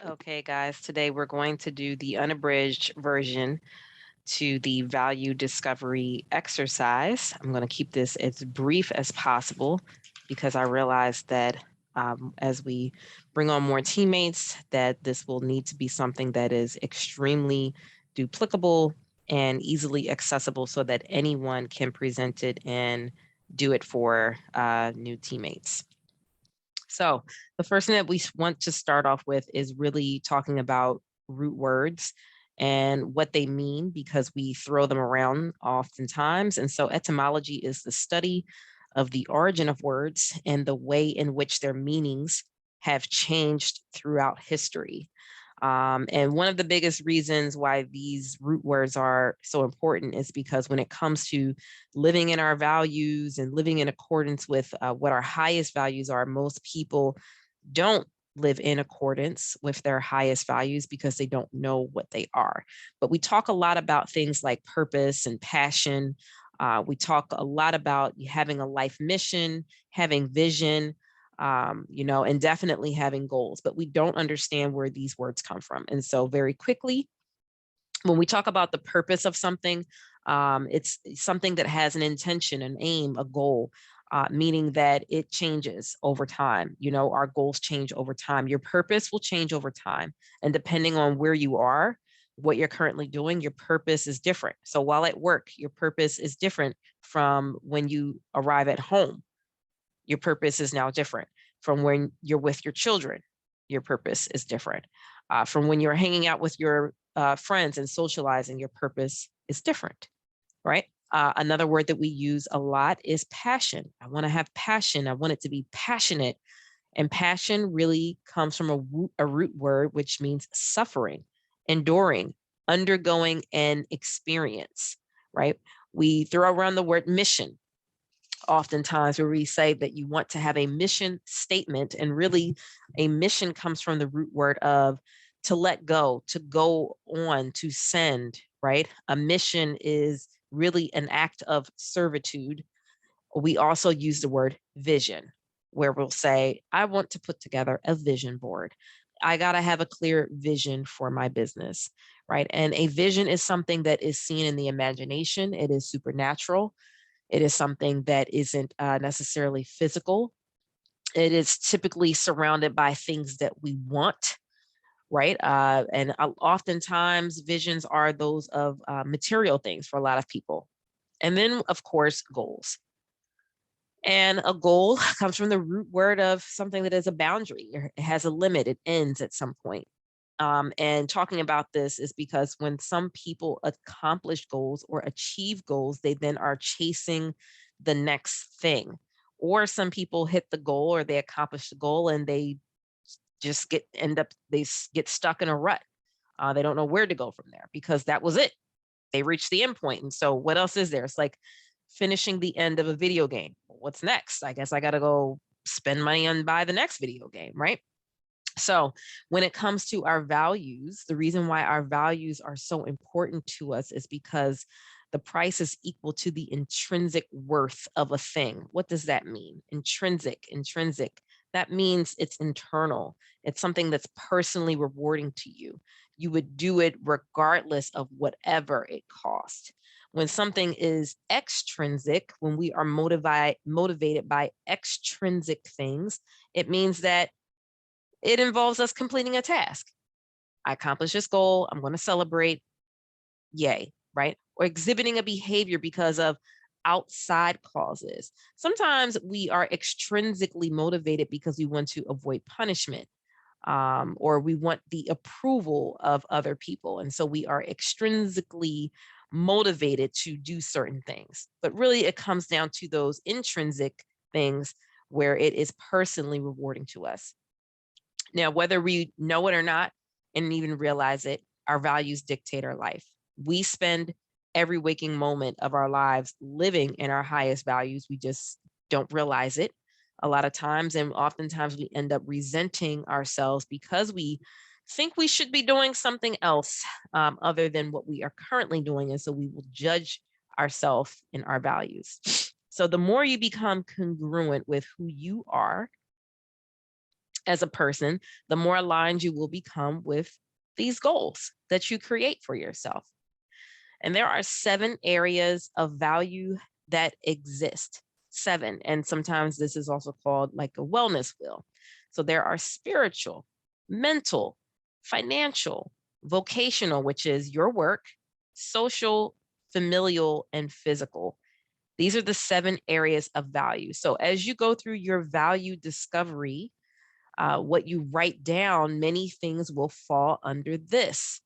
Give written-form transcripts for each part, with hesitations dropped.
Okay, guys, today we're going to do the unabridged version to the value discovery exercise. I'm going to keep this as brief as possible because I realize that as we bring on more teammates, that this will need to be something that is extremely duplicable and easily accessible so that anyone can present it and do it for new teammates. So the first thing that we want to start off with is really talking about root words and what they mean, because we throw them around oftentimes. And so etymology is the study of the origin of words and the way in which their meanings have changed throughout history. And one of the biggest reasons why these root words are so important is because when it comes to living in our values and living in accordance with what our highest values are, most people don't live in accordance with their highest values because they don't know what they are. But we talk a lot about things like purpose and passion. We talk a lot about having a life mission, having vision, and definitely having goals, but we don't understand where these words come from. And so very quickly, when we talk about the purpose of something, it's something that has an intention, an aim, a goal, meaning that it changes over time. Our goals change over time. Your purpose will change over time. And depending on where you are, what you're currently doing, your purpose is different. So while at work, your purpose is different from when you arrive at home. Your purpose is now different from when you're with your children. Your purpose is different from when you're hanging out with your friends and socializing. Your purpose is different, right? Another word that we use a lot is passion. I want to have passion. I want it to be passionate. And passion really comes from a root word, which means suffering, enduring, undergoing an experience, right? We throw around the word mission oftentimes, where we say that you want to have a mission statement, and really a mission comes from the root word of to let go, to go on, to send, right? A mission is really an act of servitude. We also use the word vision, where we'll say, I want to put together a vision board. I got to have a clear vision for my business, right? And a vision is something that is seen in the imagination. It is supernatural. It is something that isn't necessarily physical. It is typically surrounded by things that we want, right? And oftentimes visions are those of material things for a lot of people. And then, of course, goals. And a goal comes from the root word of something that is a boundary. It has a limit. It ends at some point. And talking about this is because when some people accomplish goals or achieve goals, they then are chasing the next thing. Or some people hit the goal or they accomplish the goal and they just get stuck in a rut. They don't know where to go from there because that was it. They reached the end point. And so what else is there? It's like finishing the end of a video game. What's next? I guess I got to go spend money and buy the next video game, right? So when it comes to our values, the reason why our values are so important to us is because the price is equal to the intrinsic worth of a thing. What does that mean? Intrinsic. That means it's internal. It's something that's personally rewarding to you. You would do it regardless of whatever it cost. When something is extrinsic, when we are motivated by extrinsic things, it means that it involves us completing a task. I accomplished this goal. I'm going to celebrate. Yay, right? Or exhibiting a behavior because of outside causes. Sometimes we are extrinsically motivated because we want to avoid punishment, or we want the approval of other people. And so we are extrinsically motivated to do certain things. But really, it comes down to those intrinsic things where it is personally rewarding to us. Now, whether we know it or not and even realize it, our values dictate our life. We spend every waking moment of our lives living in our highest values. We just don't realize it a lot of times. And oftentimes we end up resenting ourselves because we think we should be doing something else other than what we are currently doing. And so we will judge ourselves in our values. So the more you become congruent with who you are, as a person, the more aligned you will become with these goals that you create for yourself. And there are 7 areas of value that exist. 7. And sometimes this is also called like a wellness wheel. So there are spiritual, mental, financial, vocational, which is your work, social, familial, and physical. These are the 7 areas of value. So as you go through your value discovery, what you write down, many things will fall under this.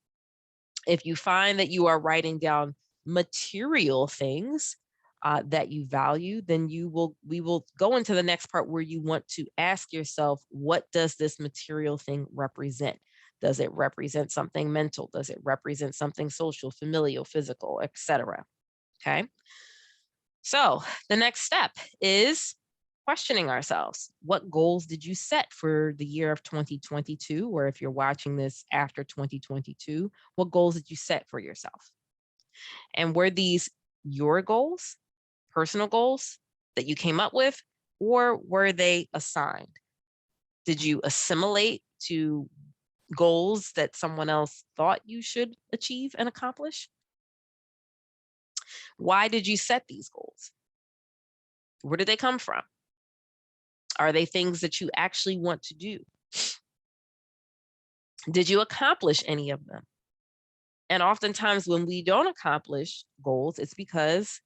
If you find that you are writing down material things that you value, then we will go into the next part where you want to ask yourself, what does this material thing represent? Does it represent something mental? Does it represent something social, familial, physical, etc.? Okay. So the next step is questioning ourselves. What goals did you set for the year of 2022? Or if you're watching this after 2022, what goals did you set for yourself? And were these your goals, personal goals that you came up with, or were they assigned? Did you assimilate to goals that someone else thought you should achieve and accomplish? Why did you set these goals? Where did they come from? Are they things that you actually want to do? Did you accomplish any of them? And oftentimes when we don't accomplish goals, it's because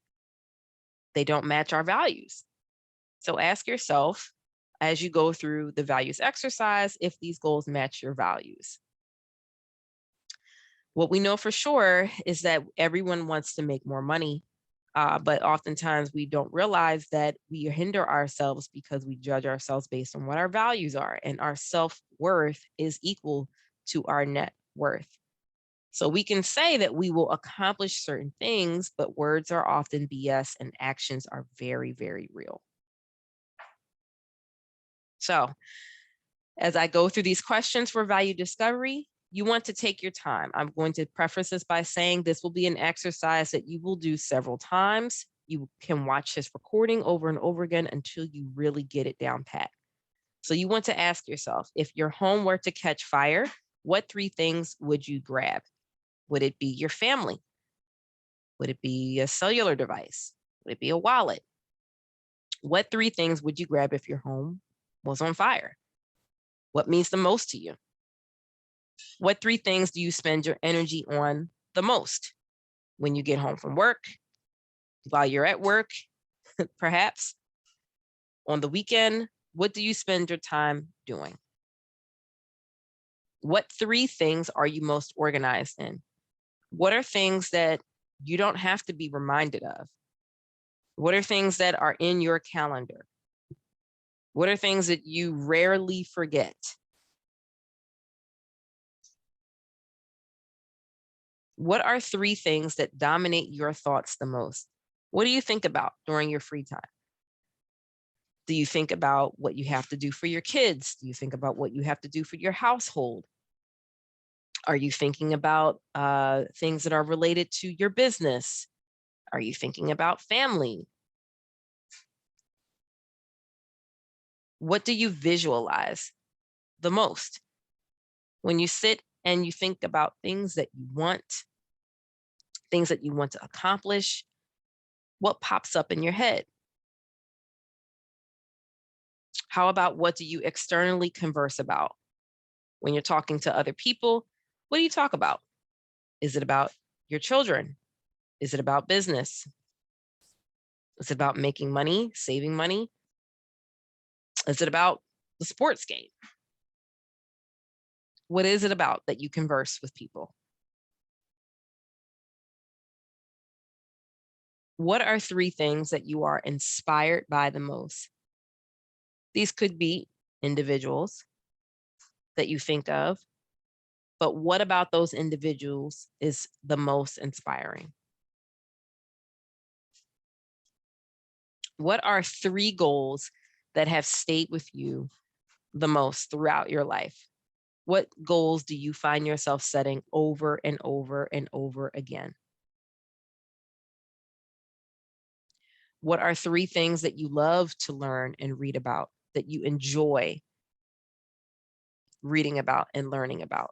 they don't match our values. So ask yourself as you go through the values exercise if these goals match your values. What we know for sure is that everyone wants to make more money, but oftentimes we don't realize that we hinder ourselves because we judge ourselves based on what our values are, and our self-worth is equal to our net worth. So we can say that we will accomplish certain things, but words are often BS and actions are very, very real. So as I go through these questions for value discovery, you want to take your time. I'm going to preface this by saying this will be an exercise that you will do several times. You can watch this recording over and over again until you really get it down pat. So you want to ask yourself, if your home were to catch fire, what 3 things would you grab? Would it be your family? Would it be a cellular device? Would it be a wallet? What 3 things would you grab if your home was on fire? What means the most to you? What 3 things do you spend your energy on the most? When you get home from work, while you're at work, perhaps on the weekend, what do you spend your time doing? What 3 things are you most organized in? What are things that you don't have to be reminded of? What are things that are in your calendar? What are things that you rarely forget? What are 3 things that dominate your thoughts the most? What do you think about during your free time? Do you think about what you have to do for your kids? Do you think about what you have to do for your household? Are you thinking about things that are related to your business? Are you thinking about family? What do you visualize the most? When you sit and you think about things that you want to accomplish, what pops up in your head? How about what do you externally converse about? When you're talking to other people, what do you talk about? Is it about your children? Is it about business? Is it about making money, saving money? Is it about the sports game? What is it about that you converse with people? What are 3 things that you are inspired by the most? These could be individuals that you think of, but what about those individuals is the most inspiring? What are 3 goals that have stayed with you the most throughout your life? What goals do you find yourself setting over and over and over again? What are 3 things that you love to learn and read about, that you enjoy, reading about and learning about.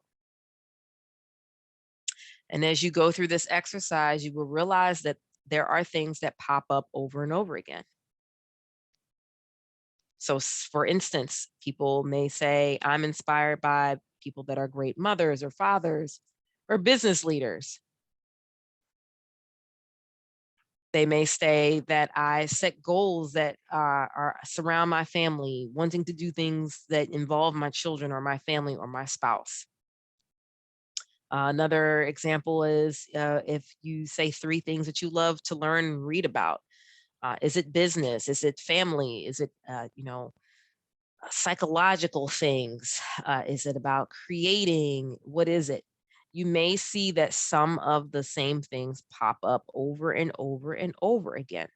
And as you go through this exercise, you will realize that there are things that pop up over and over again. So, for instance, people may say, I'm inspired by people that are great mothers or fathers or business leaders. They may say that I set goals that are surround my family, wanting to do things that involve my children or my family or my spouse. Another example is if you say 3 things that you love to learn and read about. Is it business? Is it family? Is it, psychological things? Is it about creating? What is it? You may see that some of the same things pop up over and over and over again.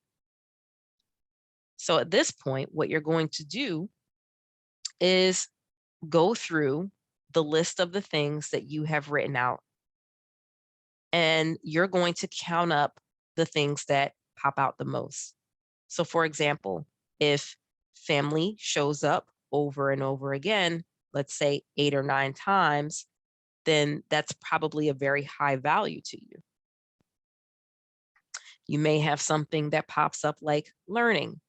So at this point, what you're going to do is go through the list of the things that you have written out, and you're going to count up the things that pop out the most. So, for example, if family shows up over and over again, let's say 8 or 9 times, then that's probably a very high value to you. You may have something that pops up like learning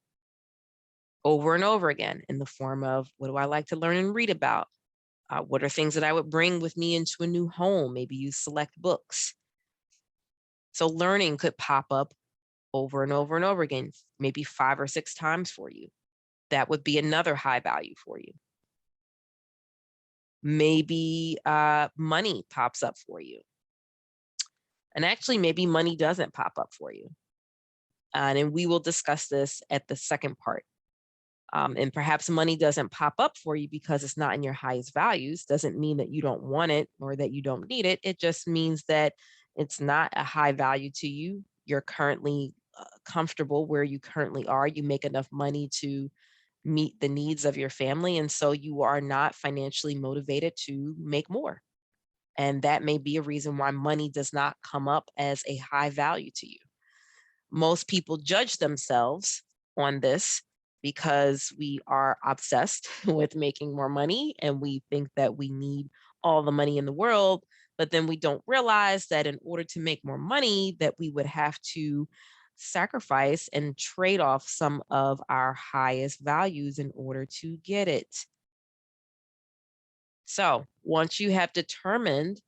over and over again in the form of, what do I like to learn and read about? What are things that I would bring with me into a new home? Maybe you select books. So learning could pop up over and over and over again, maybe 5 or 6 times for you. That would be another high value for you. Maybe money pops up for you. And actually, maybe money doesn't pop up for you. And we will discuss this at the second part. And perhaps money doesn't pop up for you because it's not in your highest values. Doesn't mean that you don't want it or that you don't need it. It just means that it's not a high value to you. You're currently comfortable where you currently are. You make enough money to meet the needs of your family. And so you are not financially motivated to make more. And that may be a reason why money does not come up as a high value to you. Most people judge themselves on this because we are obsessed with making more money and we think that we need all the money in the world, but then we don't realize that in order to make more money that we would have to sacrifice and trade off some of our highest values in order to get it. So, once you have determined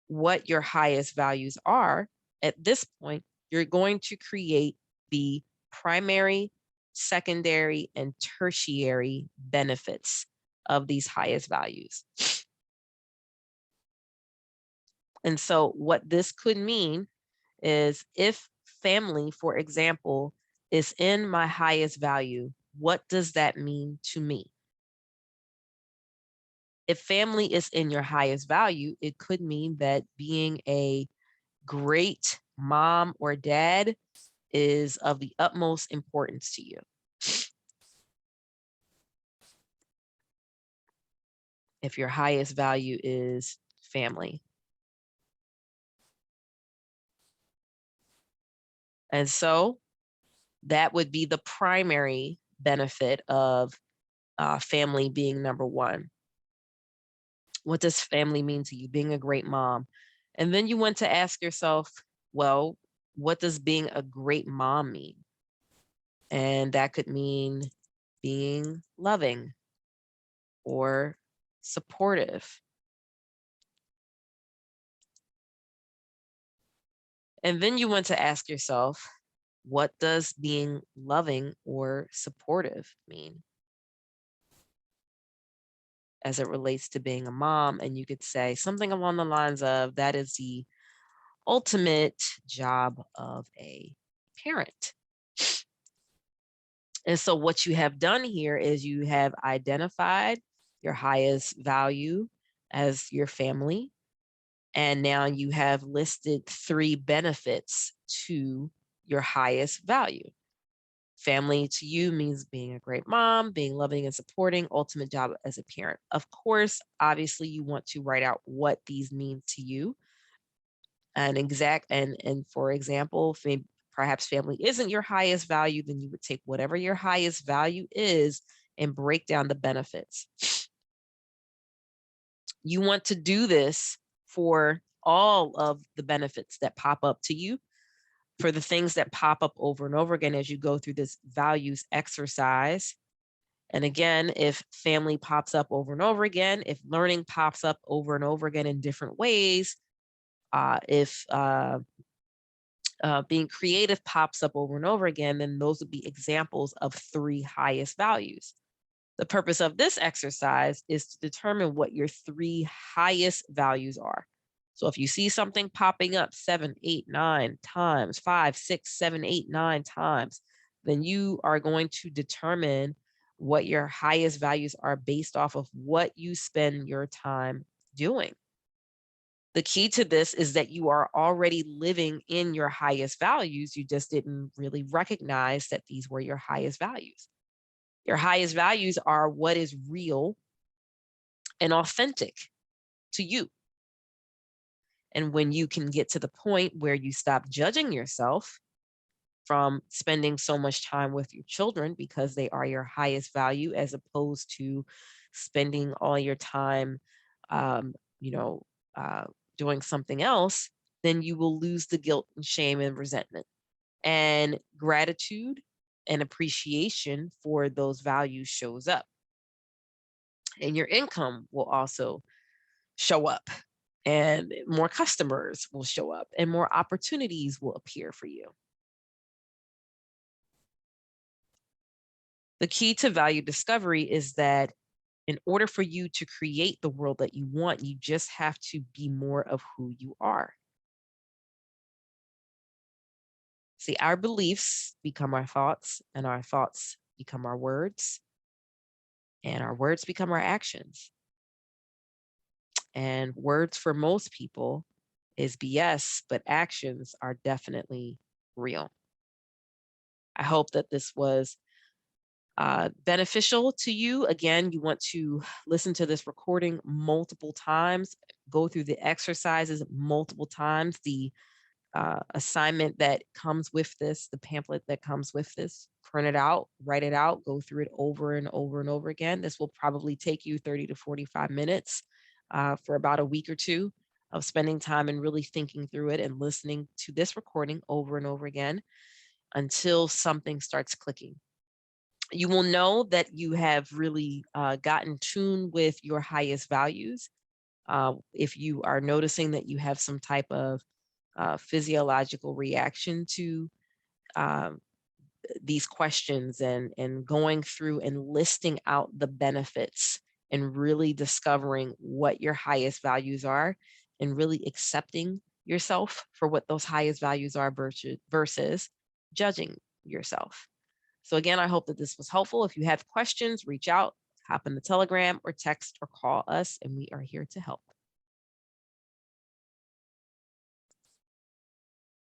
what your highest values are, at this point, you're going to create the primary, secondary, and tertiary benefits of these highest values. And so, what this could mean is if family, for example, is in my highest value, what does that mean to me? If family is in your highest value, it could mean that being a great mom or dad is of the utmost importance to you. If your highest value is family. And so that would be the primary benefit of family being number one. What does family mean to you? Being a great mom. And then you want to ask yourself, well, what does being a great mom mean? And that could mean being loving or supportive. And then you want to ask yourself, what does being loving or supportive mean as it relates to being a mom? And you could say something along the lines of, that is the ultimate job of a parent. And so what you have done here is you have identified your highest value as your family. And now you have listed 3 benefits to your highest value. Family to you means being a great mom, being loving and supporting, ultimate job as a parent. Of course, obviously you want to write out what these mean to you. And for example, perhaps family isn't your highest value, then you would take whatever your highest value is and break down the benefits. You want to do this for all of the benefits that pop up to you, for the things that pop up over and over again as you go through this values exercise. And again, if family pops up over and over again, if learning pops up over and over again in different ways, if being creative pops up over and over again, then those would be examples of 3 highest values. The purpose of this exercise is to determine what your 3 highest values are. So if you see something popping up 7, 8, 9 times, 5, 6, 7, 8, 9 times, then you are going to determine what your highest values are based off of what you spend your time doing. The key to this is that you are already living in your highest values. You just didn't really recognize that these were your highest values. Your highest values are what is real and authentic to you. And when you can get to the point where you stop judging yourself from spending so much time with your children because they are your highest value, as opposed to spending all your time, um, you know, uh, doing something else, then you will lose the guilt and shame and resentment. And gratitude and appreciation for those values shows up. And your income will also show up, and more customers will show up, and more opportunities will appear for you. The key to value discovery is that in order for you to create the world that you want, you just have to be more of who you are. See, our beliefs become our thoughts, and our thoughts become our words, and our words become our actions. And words for most people is BS, but actions are definitely real. I hope that this was beneficial to you. Again, you want to listen to this recording multiple times, go through the exercises multiple times, the assignment that comes with this, the pamphlet that comes with this, print it out, write it out, go through it over and over and over again. This will probably take you 30 to 45 minutes for about a week or two of spending time and really thinking through it and listening to this recording over and over again until something starts clicking. You will know that you have really gotten tuned with your highest values. If you are noticing that you have some type of physiological reaction to um, these questions, and going through and listing out the benefits and really discovering what your highest values are and really accepting yourself for what those highest values are versus judging yourself. So again, I hope that this was helpful. If you have questions, reach out, hop in the Telegram or text or call us, and we are here to help.